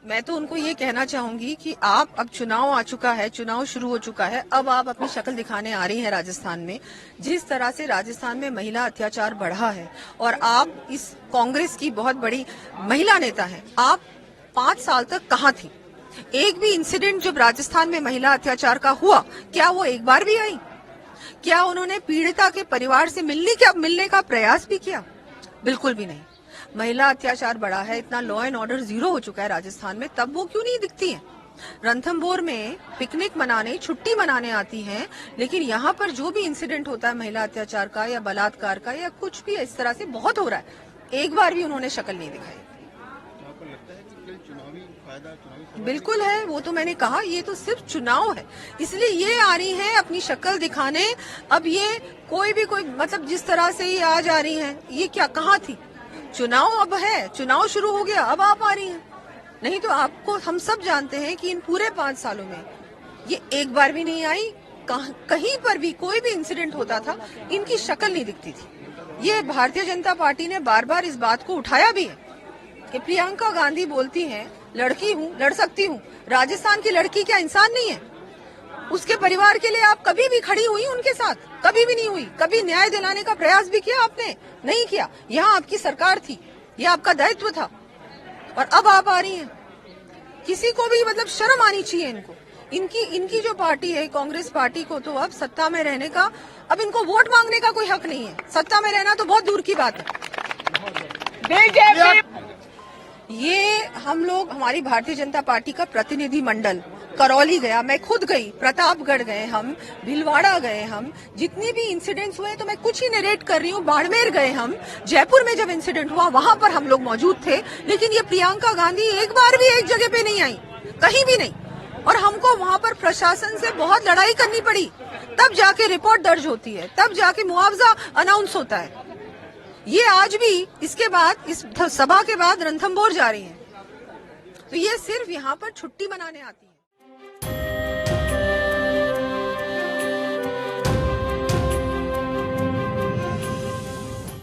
मैं तो उनको ये कहना चाहूंगी कि आप अब चुनाव आ चुका है, चुनाव शुरू हो चुका है, अब आप अपनी शक्ल दिखाने आ रही हैं राजस्थान में। जिस तरह से राजस्थान में महिला अत्याचार बढ़ा है और आप इस कांग्रेस की बहुत बड़ी महिला नेता हैं, आप 5 साल तक कहाँ थी? एक भी इंसिडेंट जब राजस्थान में महिला अत्याचार का हुआ, क्या वो एक बार भी आई? क्या उन्होंने पीड़िता के परिवार से मिलने का प्रयास भी किया? बिल्कुल भी नहीं। महिला अत्याचार बढ़ा है, इतना लॉ एंड ऑर्डर जीरो हो चुका है राजस्थान में, तब वो क्यों नहीं दिखती हैं? रणथंभौर में पिकनिक मनाने, छुट्टी मनाने आती हैं, लेकिन यहाँ पर जो भी इंसिडेंट होता है महिला अत्याचार का या बलात्कार का या कुछ भी इस तरह से बहुत हो रहा है, एक बार भी उन्होंने शक्ल नहीं दिखाई। बिल्कुल है, वो तो मैंने कहा, ये तो सिर्फ चुनाव है, इसलिए ये आ रही हैं अपनी शक्ल दिखाने। अब ये कोई मतलब जिस तरह से ये आज आ रही हैं, ये क्या कहाँ थी? चुनाव अब है, चुनाव शुरू हो गया, अब आप आ रही हैं। नहीं तो आपको हम सब जानते हैं कि इन पूरे 5 सालों में ये एक बार भी नहीं आई। कहीं पर भी कोई भी इंसिडेंट होता था, इनकी शक्ल नहीं दिखती थी। ये भारतीय जनता पार्टी ने बार बार इस बात को उठाया भी है कि प्रियंका गांधी बोलती हैं, लड़की हूँ, लड़ सकती हूँ। राजस्थान की लड़की क्या इंसान नहीं है? उसके परिवार के लिए आप कभी भी खड़ी हुई उनके साथ? कभी भी नहीं हुई। कभी न्याय दिलाने का प्रयास भी किया आपने? नहीं किया। यहाँ आपकी सरकार थी, यह आपका दायित्व था, और अब आप आ रही हैं। किसी को भी मतलब शर्म आनी चाहिए इनको। इनकी जो पार्टी है, कांग्रेस पार्टी को तो अब सत्ता में रहने का, अब इनको वोट मांगने का कोई हक नहीं है। सत्ता में रहना तो बहुत दूर की बात है। ये हम लोग, हमारी भारतीय जनता पार्टी का प्रतिनिधि मंडल करौली गया, मैं खुद गई, प्रतापगढ़ गए हम, भीलवाड़ा गए हम, जितनी भी इंसिडेंट्स हुए, तो मैं कुछ ही नरेट कर रही हूँ। बाड़मेर गए हम, जयपुर में जब इंसिडेंट हुआ वहां पर हम लोग मौजूद थे, लेकिन ये प्रियंका गांधी एक बार भी एक जगह पे नहीं आई, कहीं भी नहीं। और हमको वहां पर प्रशासन से बहुत लड़ाई करनी पड़ी, तब जाके रिपोर्ट दर्ज होती है, तब जाके मुआवजा अनाउंस होता है। ये आज भी इसके बाद, इस सभा के बाद रणथंभौर जा रही हैं, तो ये सिर्फ यहाँ पर छुट्टी मनाने आती है।